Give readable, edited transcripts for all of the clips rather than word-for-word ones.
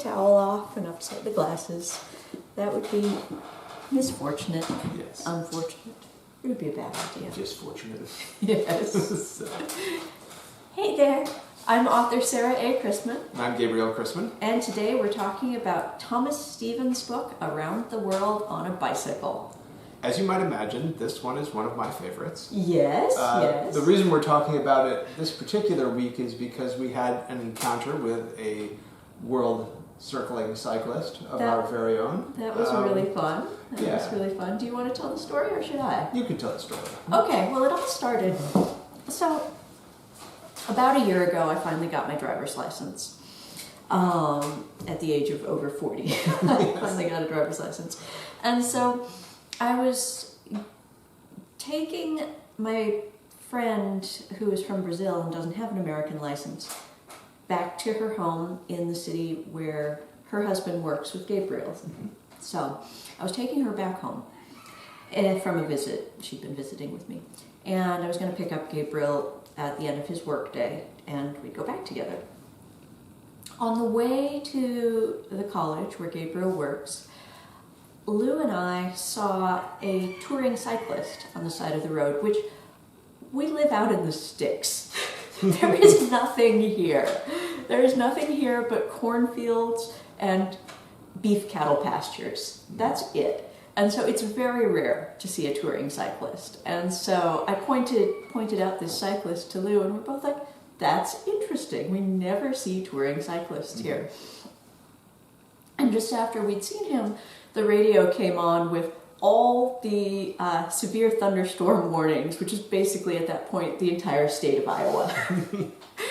towel off and upset the glasses. That would be misfortunate. Yes. Unfortunate. It would be a bad idea. Just fortunate. Yes. So. Hey there. I'm author Sarah A. Chrisman. And I'm Gabriel Chrisman. And today we're talking about Thomas Stevens' book, Around the World on a Bicycle. As you might imagine, this one is one of my favorites. Yes, yes. The reason we're talking about it this particular week is because we had an encounter with a world-circling cyclist of our very own. That was really fun. That yeah. was really fun. Do you want to tell the story or should I? You can tell the story. Okay, well it all started. So, about a year ago I finally got my driver's license. At the age of over 40. I finally got a driver's license. And so I was taking my friend who is from Brazil and doesn't have an American license back to her home in the city where her husband works with Gabriel. Mm-hmm. So I was taking her back home from a visit. She'd been visiting with me. And I was going to pick up Gabriel at the end of his workday and we'd go back together. On the way to the college where Gabriel works, Lou and I saw a touring cyclist on the side of the road, which we live out in the sticks. There is nothing here. There is nothing here but cornfields and beef cattle pastures. That's it. And so it's very rare to see a touring cyclist. And so I pointed out this cyclist to Lou, and we're both like, that's interesting. We never see touring cyclists here. And just after we'd seen him, the radio came on with all the severe thunderstorm warnings, which is basically at that point the entire state of Iowa.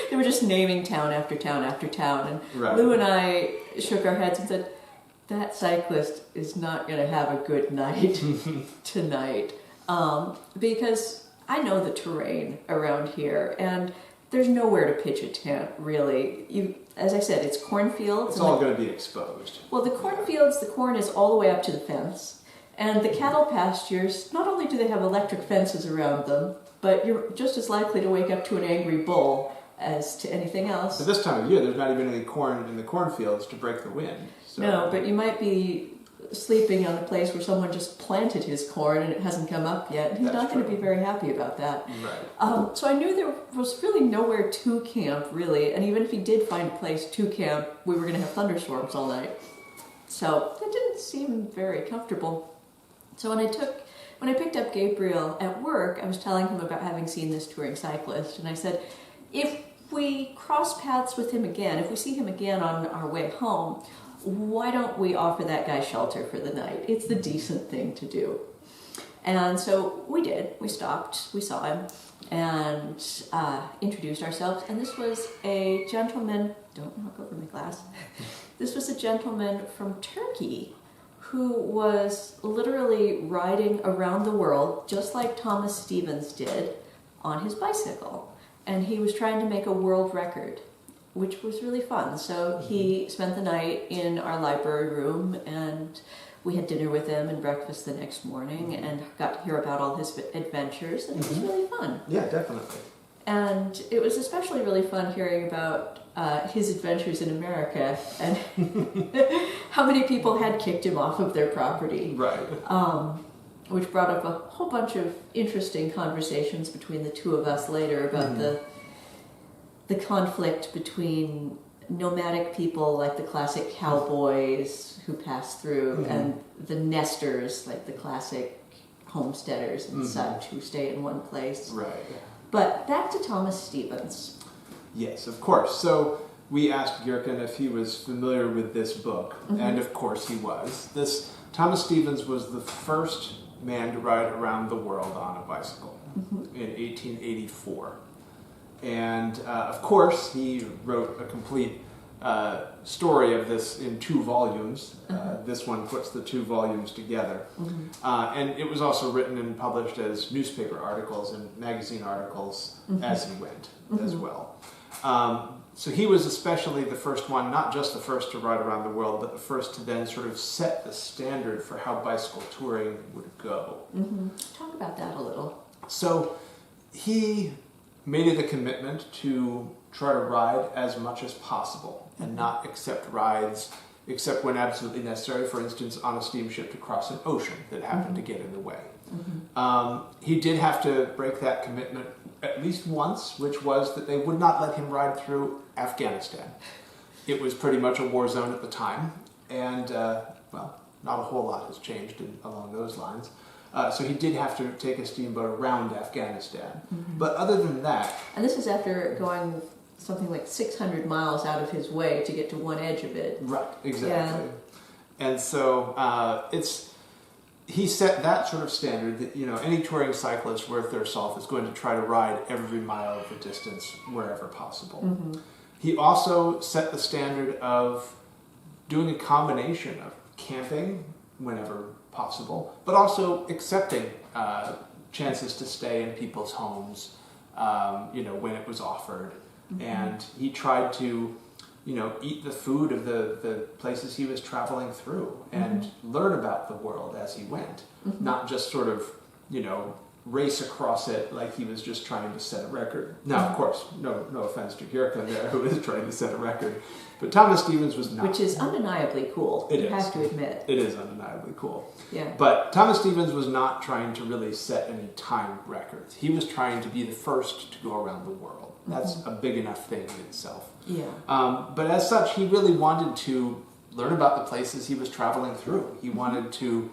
They were just naming town after town after town. And right. Lou and I shook our heads and said, that cyclist is not going to have a good night tonight. Because I know the terrain around here, and there's nowhere to pitch a tent, really. As I said, it's cornfields. It's all going to be exposed. Well, the cornfields, the corn is all the way up to the fence. And the cattle pastures, not only do they have electric fences around them, but you're just as likely to wake up to an angry bull as to anything else. But this time of year, there's not even any corn in the cornfields to break the wind. So. No, but you might be sleeping on a place where someone just planted his corn and it hasn't come up yet. And he's not going to be very happy about that. Right. So I knew there was really nowhere to camp, really. And even if he did find a place to camp, we were going to have thunderstorms all night. So that didn't seem very comfortable. So when I picked up Gabriel at work, I was telling him about having seen this touring cyclist. And I said, if we cross paths with him again, if we see him again on our way home, why don't we offer that guy shelter for the night? It's the decent thing to do. And so we did. We stopped, we saw him, and introduced ourselves. And this was a gentleman, don't knock over my glass. This was a gentleman from Turkey who was literally riding around the world, just like Thomas Stevens did, on his bicycle. And he was trying to make a world record, which was really fun. So he spent the night in our library room, and we had dinner with him and breakfast the next morning, and got to hear about all his adventures, and it was really fun. Yeah, definitely. And it was especially really fun hearing about his adventures in America, and how many people had kicked him off of their property. Right. Which brought up a whole bunch of interesting conversations between the two of us later about the conflict between nomadic people like the classic cowboys who pass through and the nesters like the classic homesteaders and such who stay in one place. Right. But back to Thomas Stevens. Yes, of course. So we asked Gherkin if he was familiar with this book, and of course he was. Thomas Stevens was the first man to ride around the world on a bicycle in 1884. And of course, he wrote a complete story of this in 2 volumes. This one puts the 2 volumes together. And it was also written and published as newspaper articles and magazine articles as he went as well. So he was especially the first one, not just the first to ride around the world, but the first to then sort of set the standard for how bicycle touring would go. Talk about that a little. So he made it a commitment to try to ride as much as possible and not accept rides except when absolutely necessary, for instance, on a steamship to cross an ocean that happened to get in the way. He did have to break that commitment at least once, which was that they would not let him ride through Afghanistan. It was pretty much a war zone at the time, and, well, not a whole lot has changed along those lines. So he did have to take a steamboat around Afghanistan. But other than that... And this is after going something like 600 miles out of his way to get to one edge of it. Right, exactly. Yeah. And so he set that sort of standard that, any touring cyclist worth their salt is going to try to ride every mile of the distance wherever possible. He also set the standard of doing a combination of camping whenever possible, but also accepting chances to stay in people's homes, when it was offered. And he tried to, eat the food of the places he was traveling through and learn about the world as he went, not just sort of, race across it like he was just trying to set a record. Now, of course, no offense to Gierke there, who is trying to set a record, but Thomas Stevens was not. Which is undeniably cool, you have to admit. It is undeniably cool. Yeah. But Thomas Stevens was not trying to really set any time records. He was trying to be the first to go around the world. That's a big enough thing in itself. Yeah. But as such, he really wanted to learn about the places he was traveling through. He wanted to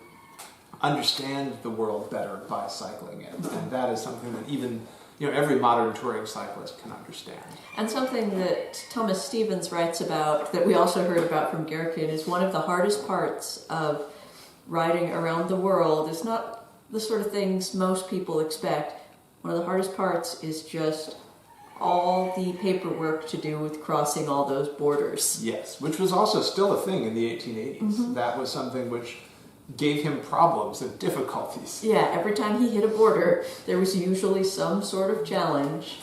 understand the world better by cycling it. And that is something that even, every modern touring cyclist can understand. And something that Thomas Stevens writes about, that we also heard about from Gherkin, is one of the hardest parts of riding around the world. It's not the sort of things most people expect. One of the hardest parts is just all the paperwork to do with crossing all those borders. Yes, which was also still a thing in the 1880s. That was something which gave him problems and difficulties. Yeah, every time he hit a border, there was usually some sort of challenge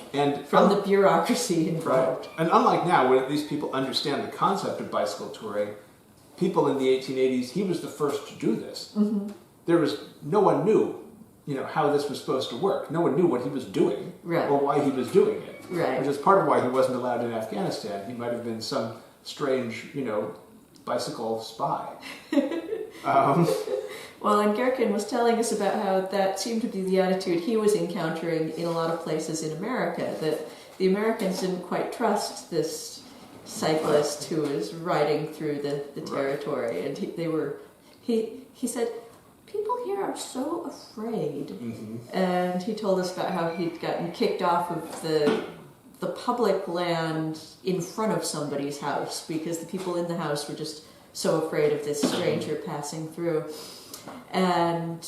from the bureaucracy involved. Right. And unlike now, when at least people understand the concept of bicycle touring, people in the 1880s, he was the first to do this. No one knew, how this was supposed to work. No one knew what he was doing or why he was doing it. Right. Which is part of why he wasn't allowed in Afghanistan. He might have been some strange, bicycle spy. Well, and Gherkin was telling us about how that seemed to be the attitude he was encountering in a lot of places in America, that the Americans didn't quite trust this cyclist who was riding through the territory, and he said, people here are so afraid. And he told us about how he'd gotten kicked off of the public land in front of somebody's house because the people in the house were just so afraid of this stranger passing through. And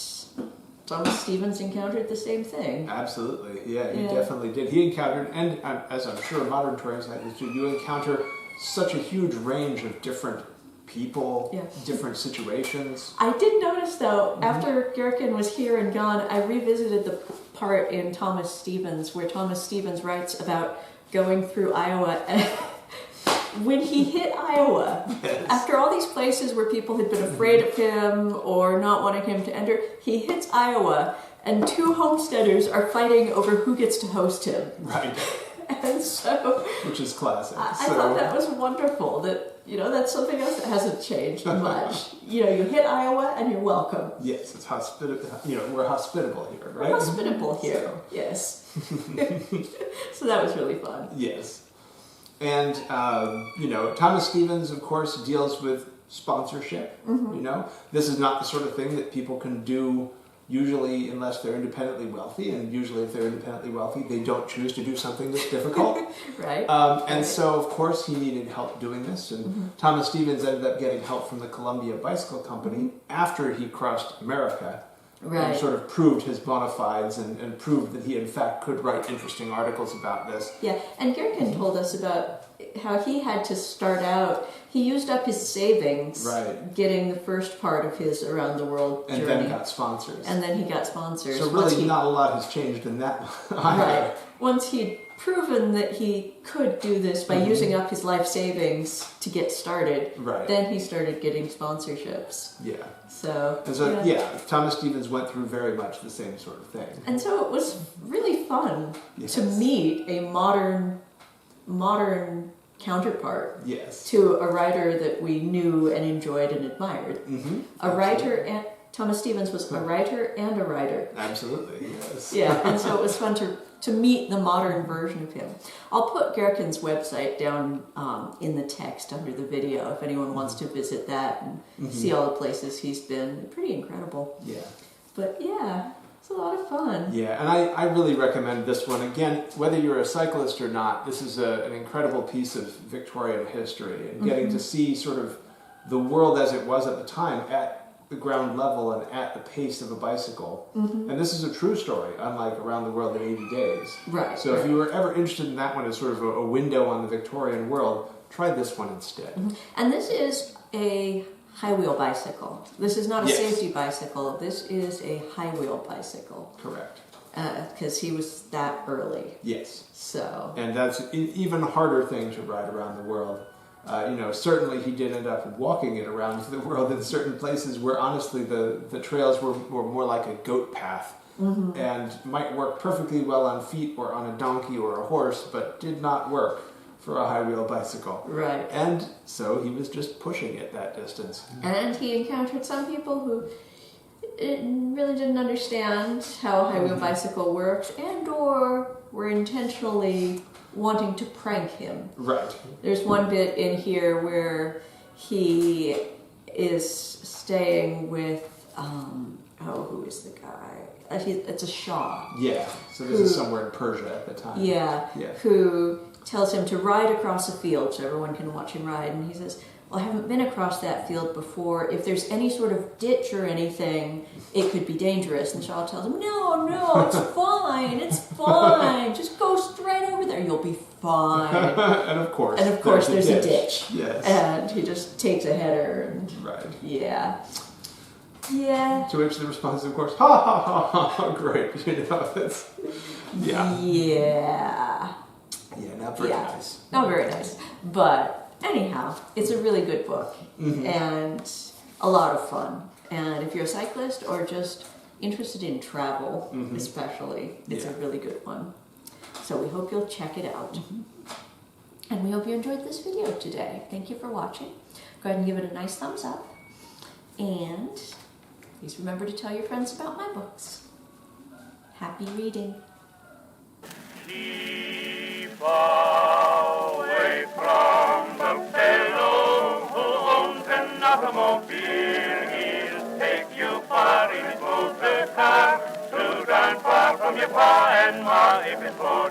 Thomas Stevens encountered the same thing. Absolutely, yeah, he definitely did. He encountered, and as I'm sure modern touring cyclists do, you encounter such a huge range of different people, different situations. I did notice, though, after Gherkin was here and gone, I revisited the part in Thomas Stevens where Thomas Stevens writes about going through Iowa. And when he hit Iowa, after all these places where people had been afraid of him or not wanting him to enter, he hits Iowa, and two homesteaders are fighting over who gets to host him. Right. And so... Which is classic. I thought that was wonderful, that, that's something else that hasn't changed much. You hit Iowa and you're welcome. Yes, it's hospitable. We're hospitable here, right? We're hospitable here, yes. So that was really fun. Yes. And, Thomas Stevens, of course, deals with sponsorship. This is not the sort of thing that people can do usually unless they're independently wealthy, and usually if they're independently wealthy, they don't choose to do something that's difficult. Right. And so, of course, he needed help doing this, and Thomas Stevens ended up getting help from the Columbia Bicycle Company after he crossed America. And sort of proved his bona fides and proved that he, in fact, could write interesting articles about this. Yeah, and Gherkin told us about how he had to start out. He used up his savings getting the first part of his around the world journey. And then got sponsors. And then he got sponsors. So really not a lot has changed in that either. Right. Once he'd proven that he could do this by using up his life savings to get started, then he started getting sponsorships. Yeah. So, Thomas Stevens went through very much the same sort of thing. And so it was really fun to meet a modern counterpart to a writer that we knew enjoyed and admired. Mm-hmm. Thomas Stevens was a writer and a writer. Absolutely, yes. Yeah, and so it was fun to meet the modern version of him. I'll put Gerken's website down in the text under the video if anyone wants to visit that and see all the places he's been. Pretty incredible. Yeah. But yeah, it's a lot of fun. Yeah, and I really recommend this one. Again, whether you're a cyclist or not, this is an incredible piece of Victorian history, and getting to see sort of the world as it was at the time at the ground level and at the pace of a bicycle. And this is a true story, unlike Around the World in 80 Days. Right. So if you were ever interested in that one as sort of a window on the Victorian world, try this one instead. And this is a high wheel bicycle. This is not a Yes. safety bicycle. This is a high wheel bicycle. Correct. Because he was that early. Yes. So. And that's an even harder thing to ride around the world. Certainly he did end up walking it around the world in certain places where honestly the trails were more like a goat path and might work perfectly well on feet or on a donkey or a horse, but did not work for a high wheel bicycle. Right. And so he was just pushing it that distance. And he encountered some people who really didn't understand how a high wheel bicycle works and or were intentionally wanting to prank him. Right. There's one bit in here where he is staying with, who is the guy? It's a Shah. Yeah. So this is somewhere in Persia at the time. Yeah. Who tells him to ride across a field so everyone can watch him ride. And he says, well, I haven't been across that field before. If there's any sort of ditch or anything, it could be dangerous. And Shaw tells him, no, it's fine. It's fine. Just go straight over there. You'll be fine. And of course there's a ditch. Yes. And he just takes a header. And Right. Yeah. Yeah. To which the response is, of course, ha ha ha ha, great. It's, yeah. Yeah. Yeah, not very nice. Not very nice. But anyhow, it's a really good book and a lot of fun. And if you're a cyclist or just interested in travel, especially, it's a really good one. So we hope you'll check it out. And we hope you enjoyed this video today. Thank you for watching. Go ahead and give it a nice thumbs up. And please remember to tell your friends about my books. Happy reading. Keep away from the fellow who owns an automobile. He'll take you far in his motor car to drive far from your pa and ma if it's for